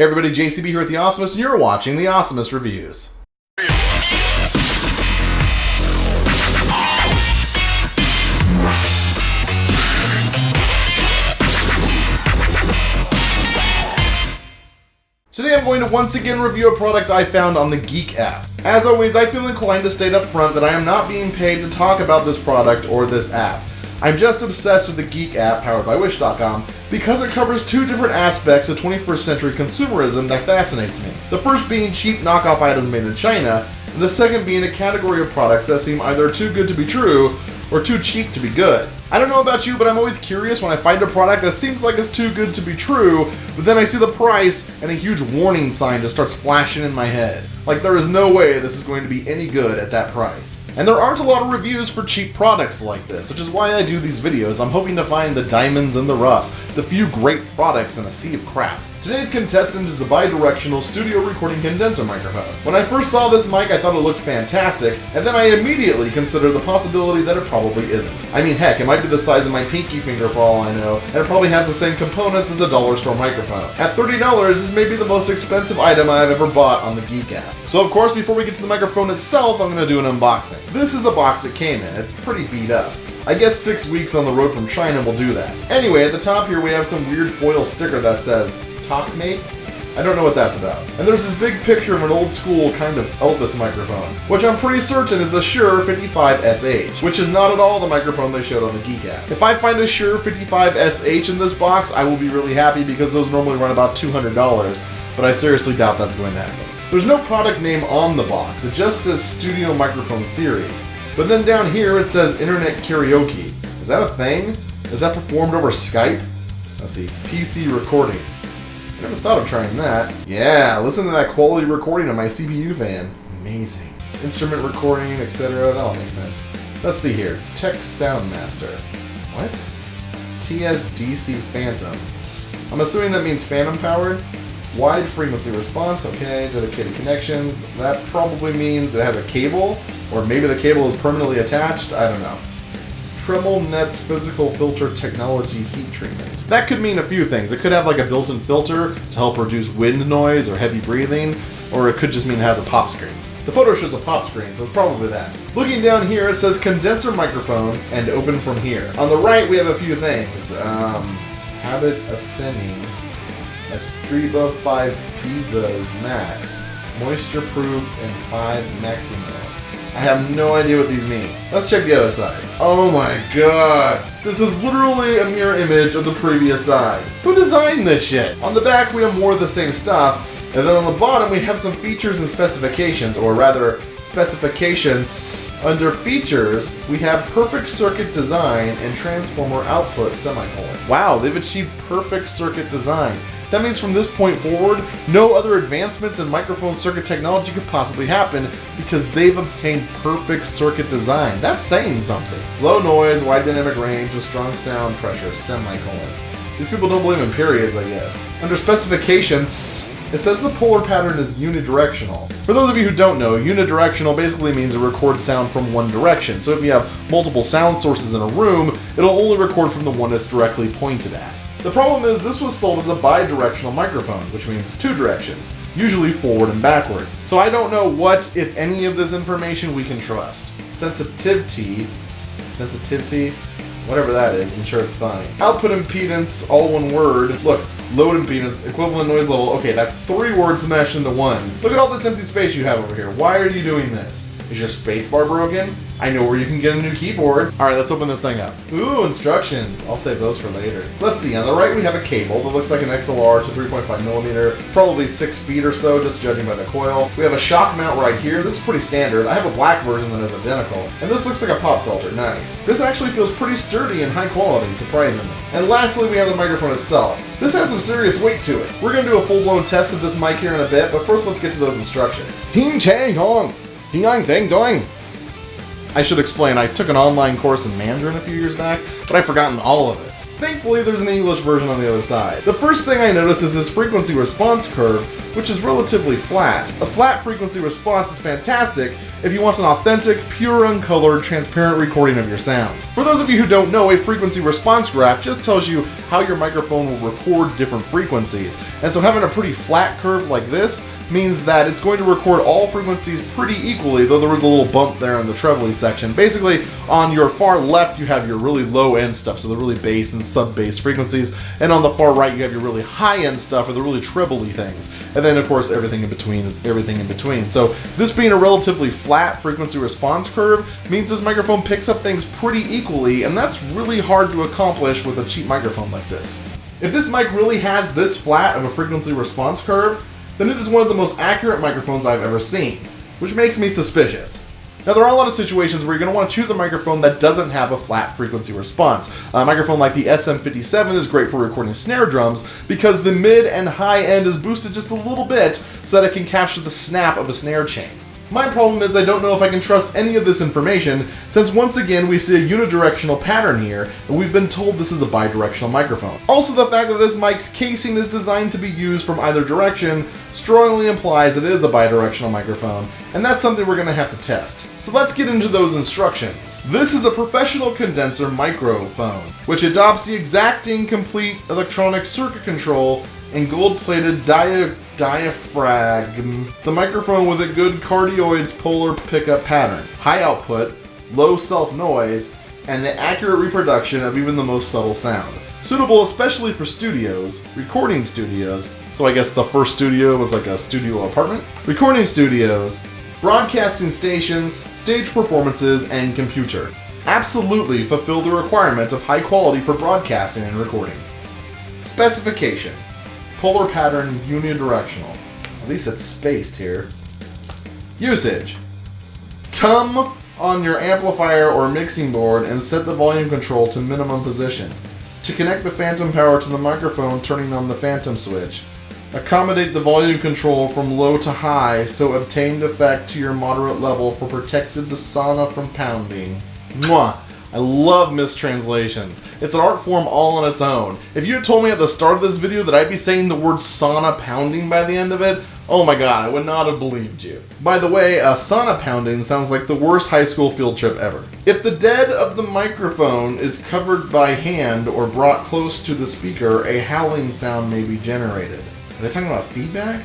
Hey everybody, JCB here at the Awesomist, and you're watching the Awesomist Reviews. Today I'm going to once again review a product I found on the Geek App. As always, I feel inclined to state up front that I am not being paid to talk about this product or this app. I'm just obsessed with the Geek App, powered by Wish.com, because it covers two different aspects of 21st century consumerism that fascinates me. The first being cheap knockoff items made in China, and the second being a category of products that seem either too good to be true or too cheap to be good. I don't know about you, but I'm always curious when I find a product that seems like it's too good to be true, but then I see the price and a huge warning sign just starts flashing in my head. Like there is no way this is going to be any good at that price. And there aren't a lot of reviews for cheap products like this, which is why I do these videos. I'm hoping to find the diamonds in the rough, the few great products in a sea of crap. Today's contestant is a bi-directional studio recording condenser microphone. When I first saw this mic, I thought it looked fantastic, and then I immediately considered the possibility that it probably isn't. I mean, heck, it might be the size of my pinky finger for all I know, and it probably has the same components as a dollar store microphone. At $30, this may be the most expensive item I've ever bought on the Geek App. So of course, before we get to the microphone itself, I'm going to do an unboxing. This is a box it came in. It's pretty beat up. I guess 6 weeks on the road from China will do that. Anyway, at the top here we have some weird foil sticker that says, Talk Mate? I don't know what that's about. And there's this big picture of an old school kind of Elvis microphone, which I'm pretty certain is a Shure 55SH, which is not at all the microphone they showed on the Geek App. If I find a Shure 55SH in this box, I will be really happy because those normally run about $200, but I seriously doubt that's going to happen. There's no product name on the box, it just says Studio Microphone Series. But then down here it says Internet Karaoke. Is that a thing? Is that performed over Skype? Let's see, PC recording. I never thought of trying that. Yeah, listen to that quality recording of my CPU fan. Amazing. Instrument recording, etc. That all makes sense. Let's see here. Tech Soundmaster. What? TSDC Phantom. I'm assuming that means phantom powered. Wide frequency response, okay, dedicated connections. That probably means it has a cable, or maybe the cable is permanently attached, I don't know. Tremel Nets Physical Filter Technology Heat Treatment. That could mean a few things. It could have like a built-in filter to help reduce wind noise or heavy breathing, or it could just mean it has a pop screen. The photo shows a pop screen, so it's probably that. Looking down here, it says condenser microphone and open from here. On the right, we have a few things. Habit Ascending, Estreba 5 Pizzas Max, Moisture Proof, and 5 Maximo. I have no idea what these mean. Let's check the other side. Oh my god. This is literally a mirror image of the previous side. Who designed this shit? On the back we have more of the same stuff, and then on the bottom we have some features and specifications, or rather, specifications. Under features, we have perfect circuit design and transformer output, semicolon. Wow, they've achieved perfect circuit design. That means from this point forward, no other advancements in microphone circuit technology could possibly happen because they've obtained perfect circuit design. That's saying something. Low noise, wide dynamic range, and strong sound pressure, semicolon. These people don't believe in periods, I guess. Under specifications, it says the polar pattern is unidirectional. For those of you who don't know, unidirectional basically means it records sound from one direction. So if you have multiple sound sources in a room, it'll only record from the one it's directly pointed at. The problem is this was sold as a bi-directional microphone, which means two directions, usually forward and backward. So I don't know what, if any, of this information we can trust. Sensitivity, whatever that is, I'm sure it's fine. Output impedance, all one word. Look, load impedance, equivalent noise level. Okay, that's 3 words smashed into one. Look at all this empty space you have over here. Why are you doing this? Is your spacebar broken? I know where you can get a new keyboard. Alright, let's open this thing up. Ooh, instructions. I'll save those for later. Let's see, on the right we have a cable that looks like an XLR to 3.5mm, probably 6 feet or so, just judging by the coil. We have a shock mount right here. This is pretty standard. I have a black version that is identical. And this looks like a pop filter. Nice. This actually feels pretty sturdy and high quality, surprisingly. And lastly, we have the microphone itself. This has some serious weight to it. We're going to do a full-blown test of this mic here in a bit, but first let's get to those instructions. I should explain, I took an online course in Mandarin a few years back, but I've forgotten all of it. Thankfully, there's an English version on the other side. The first thing I notice is this frequency response curve, which is relatively flat. A flat frequency response is fantastic if you want an authentic, pure, uncolored, transparent recording of your sound. For those of you who don't know, a frequency response graph just tells you how your microphone will record different frequencies. And so having a pretty flat curve like this means that it's going to record all frequencies pretty equally, though there was a little bump there in the trebly section. Basically, on your far left you have your really low end stuff, so the really bass and sub-bass frequencies, and on the far right you have your really high end stuff, or the really trebly things. And then of course everything in between is everything in between. So this being a relatively flat frequency response curve means this microphone picks up things pretty equally, and that's really hard to accomplish with a cheap microphone like this. If this mic really has this flat of a frequency response curve, then it is one of the most accurate microphones I've ever seen, which makes me suspicious. Now, there are a lot of situations where you're going to want to choose a microphone that doesn't have a flat frequency response. A microphone like the SM57 is great for recording snare drums because the mid and high end is boosted just a little bit so that it can capture the snap of a snare chain. My problem is I don't know if I can trust any of this information, since once again we see a unidirectional pattern here, and we've been told this is a bidirectional microphone. Also, the fact that this mic's casing is designed to be used from either direction strongly implies it is a bidirectional microphone, and that's something we're going to have to test. So let's get into those instructions. This is a professional condenser microphone, which adopts the exacting complete electronic circuit control and gold-plated diaphragm. The microphone with a good cardioid's polar pickup pattern, high output, low self-noise, and the accurate reproduction of even the most subtle sound. Suitable especially for studios, recording studios, so I guess the first studio was like a studio apartment, recording studios, broadcasting stations, stage performances, and computer. Absolutely fulfill the requirement of high quality for broadcasting and recording. Specification: polar pattern unidirectional. At least it's spaced here. Usage: thumb on your amplifier or mixing board and set the volume control to minimum position. To connect the phantom power to the microphone, turning on the phantom switch. Accommodate the volume control from low to high so obtained effect to your moderate level for protected the sauna from pounding. Mwah! I love mistranslations. It's an art form all on its own. If you had told me at the start of this video that I'd be saying the word sauna pounding by the end of it, oh my god, I would not have believed you. By the way, a sauna pounding sounds like the worst high school field trip ever. If the dead of the microphone is covered by hand or brought close to the speaker, a howling sound may be generated. Are they talking about feedback?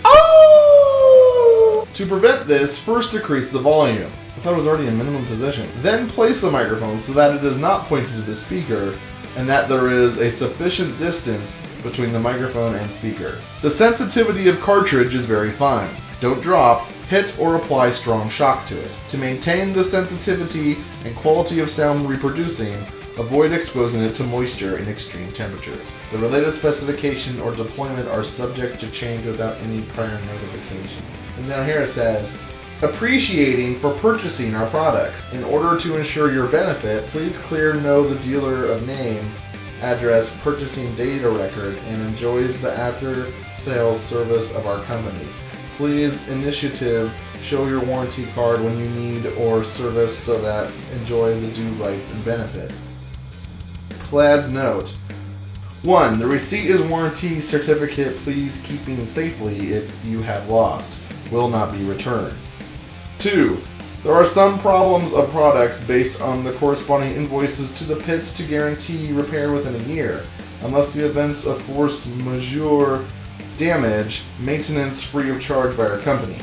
Oh! To prevent this, first decrease the volume. I thought it was already in minimum position. Then place the microphone so that it is not pointed to the speaker and that there is a sufficient distance between the microphone and speaker. The sensitivity of cartridge is very fine. Don't drop, hit, or apply strong shock to it. To maintain the sensitivity and quality of sound reproducing, avoid exposing it to moisture in extreme temperatures. The related specification or deployment are subject to change without any prior notification. And now here it says, appreciating for purchasing our products. In order to ensure your benefit, please clear know the dealer of name, address, purchasing data record, and enjoys the after sales service of our company. Please initiative show your warranty card when you need or service so that enjoy the due rights and benefit. Class note: 1. The receipt is warranty certificate. Please keeping safely if you have lost. Will not be returned. 2. There are some problems of products based on the corresponding invoices to the pits to guarantee repair within a year. Unless the events of force majeure damage, maintenance free of charge by our company.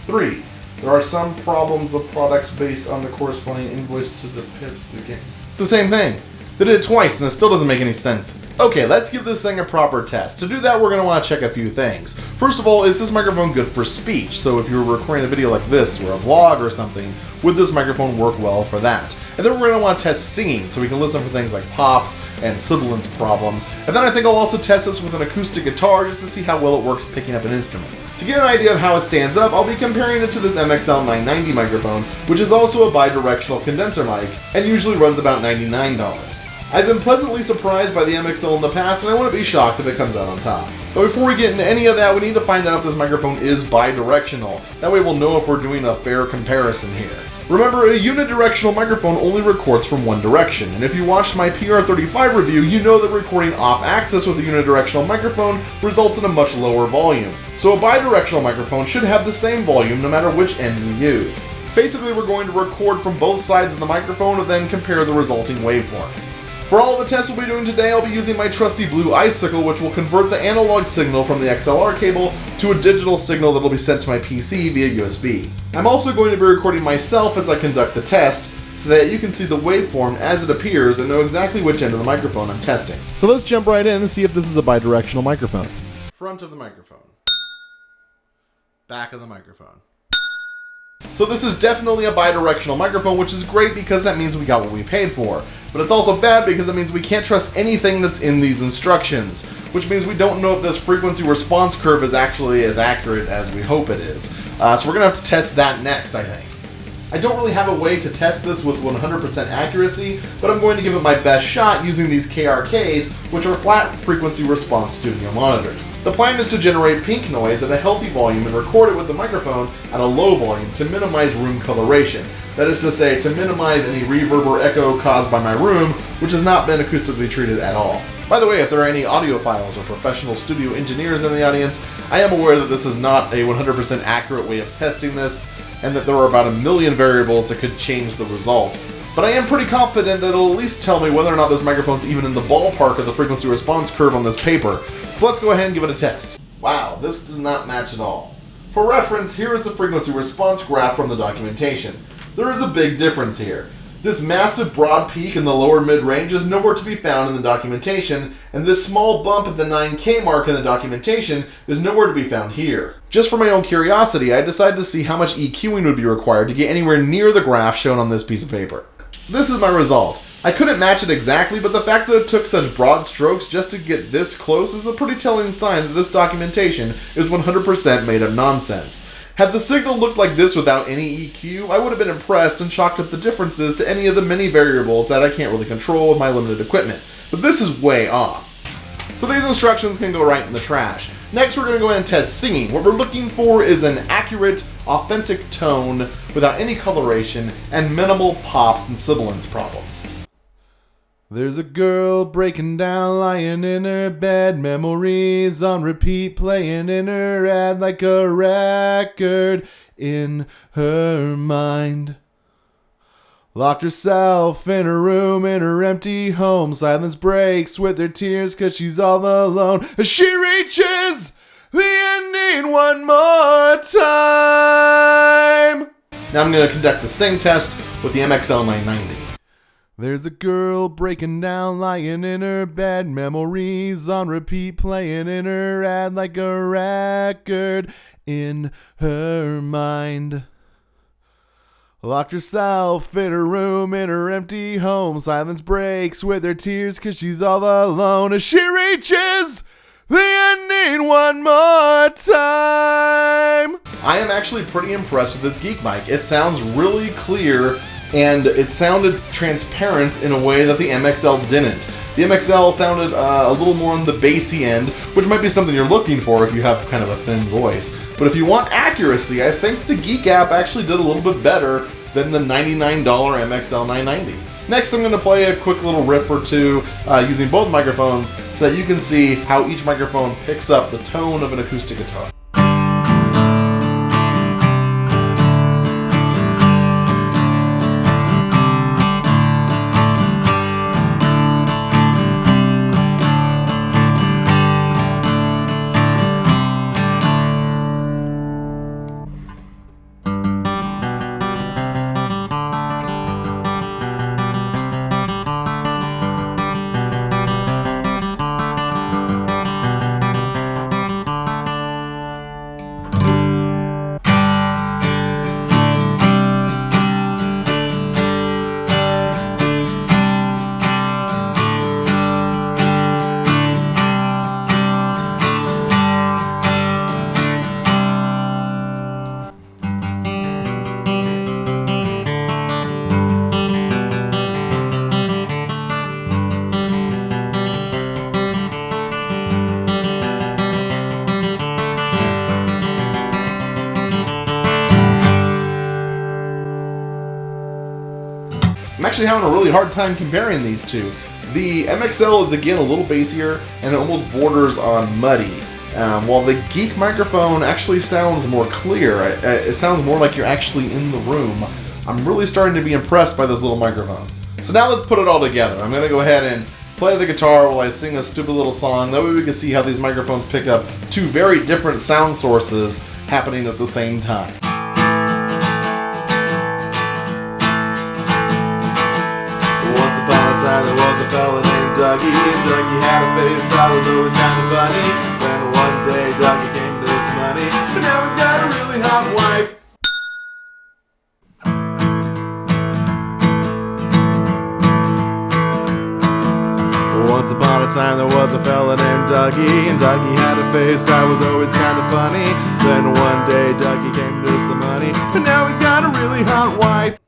3. There are some problems of products based on the corresponding invoice to the pits. It's the same thing. They did it twice and it still doesn't make any sense. Okay, let's give this thing a proper test. To do that, we're going to want to check a few things. First of all, is this microphone good for speech? So if you're recording a video like this or a vlog or something, would this microphone work well for that? And then we're going to want to test singing, so we can listen for things like pops and sibilance problems. And then I think I'll also test this with an acoustic guitar just to see how well it works picking up an instrument. To get an idea of how it stands up, I'll be comparing it to this MXL 990 microphone, which is also a bidirectional condenser mic and usually runs about $99. I've been pleasantly surprised by the MXL in the past, and I wouldn't be shocked if it comes out on top. But before we get into any of that, we need to find out if this microphone is bidirectional. That way we'll know if we're doing a fair comparison here. Remember, a unidirectional microphone only records from one direction, and if you watched my PR35 review, you know that recording off-axis with a unidirectional microphone results in a much lower volume. So a bidirectional microphone should have the same volume no matter which end you use. Basically, we're going to record from both sides of the microphone and then compare the resulting waveforms. For all of the tests we'll be doing today, I'll be using my trusty Blue Icicle, which will convert the analog signal from the XLR cable to a digital signal that will be sent to my PC via USB. I'm also going to be recording myself as I conduct the test, so that you can see the waveform as it appears and know exactly which end of the microphone I'm testing. So let's jump right in and see if this is a bidirectional microphone. Front of the microphone. Back of the microphone. So this is definitely a bidirectional microphone, which is great because that means we got what we paid for. But it's also bad because it means we can't trust anything that's in these instructions, which means we don't know if this frequency response curve is actually as accurate as we hope it is. So we're going to have to test that next, I think. I don't really have a way to test this with 100% accuracy, but I'm going to give it my best shot using these KRKs, which are flat frequency response studio monitors. The plan is to generate pink noise at a healthy volume and record it with the microphone at a low volume to minimize room coloration. That is to say, to minimize any reverb or echo caused by my room, which has not been acoustically treated at all. By the way, if there are any audiophiles or professional studio engineers in the audience, I am aware that this is not a 100% accurate way of testing this, and that there are about 1 million variables that could change the result. But I am pretty confident that it'll at least tell me whether or not this microphone's even in the ballpark of the frequency response curve on this paper. So let's go ahead and give it a test. Wow, this does not match at all. For reference, here is the frequency response graph from the documentation. There is a big difference here. This massive broad peak in the lower mid-range is nowhere to be found in the documentation, and this small bump at the 9K mark in the documentation is nowhere to be found here. Just for my own curiosity, I decided to see how much EQing would be required to get anywhere near the graph shown on this piece of paper. This is my result. I couldn't match it exactly, but the fact that it took such broad strokes just to get this close is a pretty telling sign that this documentation is 100% made of nonsense. Had the signal looked like this without any EQ, I would have been impressed and chalked up the differences to any of the many variables that I can't really control with my limited equipment. But this is way off. So these instructions can go right in the trash. Next, we're going to go ahead and test singing. What we're looking for is an accurate, authentic tone without any coloration and minimal pops and sibilance problems. There's a girl breaking down, lying in her bed, memories on repeat, playing in her head like a record in her mind. Locked herself in her room, in her empty home. Silence breaks with her tears cause she's all alone. As she reaches the ending one more time. Now I'm going to conduct the same test with the MXL 990. There's a girl breaking down, lying in her bed, memories on repeat, playing in her head like a record in her mind. Locked herself in her room, in her empty home. Silence breaks with her tears cause she's all alone as she reaches the ending one more time. I am actually pretty impressed with this Geek Mic. It sounds really clear and it sounded transparent in a way that the MXL didn't. The MXL sounded a little more on the bassy end, which might be something you're looking for if you have kind of a thin voice. But if you want accuracy, I think the Geek App actually did a little bit better than the $99 MXL 990. Next, I'm going to play a quick little riff or two using both microphones so that you can see how each microphone picks up the tone of an acoustic guitar. actually having a really hard time comparing these two. The MXL is again a little bassier and it almost borders on muddy, while the Geek microphone actually sounds more clear. It sounds more like you're actually in the room. I'm really starting to be impressed by this little microphone. So now let's put it all together. I'm going to go ahead and play the guitar while I sing a stupid little song. That way we can see how these microphones pick up two very different sound sources happening at the same time. Once upon a time there was a fella named Dougie, and Dougie had a face that was always kind of funny. Then one day Dougie came to some money, but now he's got a really hot wife. Once upon a time there was a fella named Dougie, and Dougie had a face that was always kind of funny. Then one day Dougie came to some money, but now he's got a really hot wife.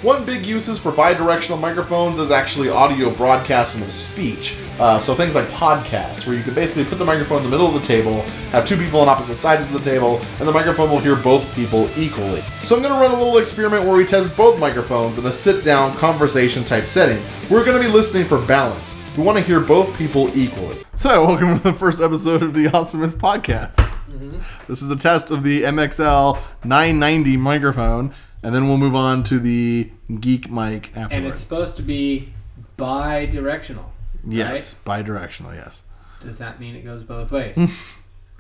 One big uses for bidirectional microphones is actually audio broadcasting of speech. So things like podcasts, where you can basically put the microphone in the middle of the table, have two people on opposite sides of the table, and the microphone will hear both people equally. So I'm going to run a little experiment where we test both microphones in a sit-down conversation type setting. We're going to be listening for balance. We want to hear both people equally. So welcome to the first episode of the Awesomist podcast. This is a test of the MXL 990 microphone. And then we'll move on to the Geek Mic afterwards. And it's supposed to be bi-directional, yes, right? Bi-directional, yes. Does that mean it goes both ways?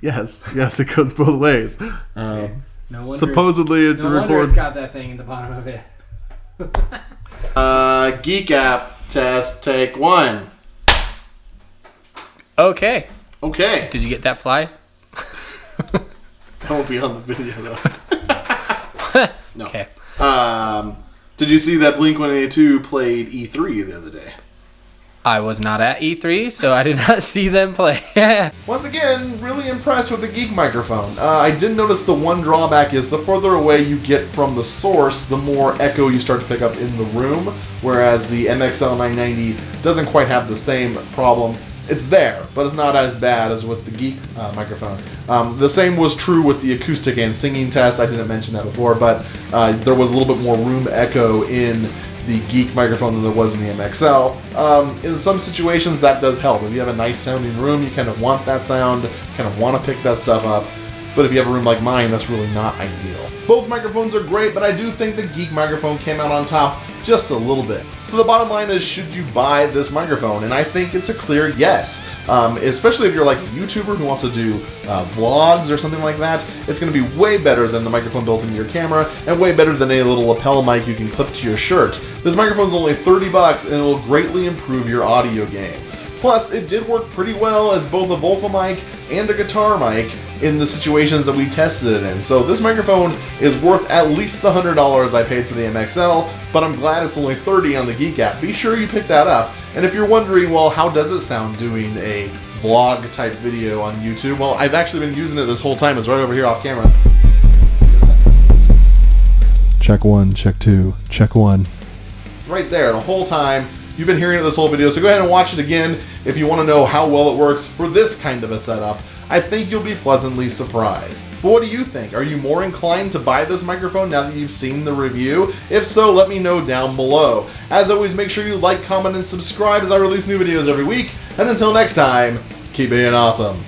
Yes, it goes both ways. Okay. No wonder, supposedly it no records... wonder it's got that thing in the bottom of it. Geek App test, take one. Okay. Did you get that fly? That won't be on the video, though. No. Okay. Did you see that Blink-182 played E3 the other day? I was not at E3, so I did not see them play. Once again, really impressed with the Geek microphone. I did notice the one drawback is the further away you get from the source, the more echo you start to pick up in the room, whereas the MXL 990 doesn't quite have the same problem. It's there, but it's not as bad as with the Geek microphone. The same was true with the acoustic and singing test. I didn't mention that before, but there was a little bit more room echo in the Geek microphone than there was in the MXL. In some situations, that does help. If you have a nice sounding room, you kind of want that sound, kind of want to pick that stuff up. But if you have a room like mine, that's really not ideal. Both microphones are great, but I do think the Geek microphone came out on top just a little bit. So the bottom line is, should you buy this microphone? And I think it's a clear yes. Especially if you're like a YouTuber who wants to do vlogs or something like that. It's going to be way better than the microphone built into your camera, and way better than a little lapel mic you can clip to your shirt. This microphone's only $30 and it will greatly improve your audio game. Plus, it did work pretty well as both a vocal mic and a guitar mic in the situations that we tested it in. So this microphone is worth at least the $100 I paid for the MXL, but I'm glad it's only $30 on the Geek App. Be sure you pick that up. And if you're wondering, well, how does it sound doing a vlog type video on YouTube? Well, I've actually been using it this whole time. It's right over here off camera. Check one, check two, check one. It's right there the whole time. You've been hearing it this whole video, so go ahead and watch it again if you want to know how well it works for this kind of a setup. I think you'll be pleasantly surprised. But what do you think? Are you more inclined to buy this microphone now that you've seen the review? If so, let me know down below. As always, make sure you like, comment, and subscribe as I release new videos every week. And until next time, keep being awesome.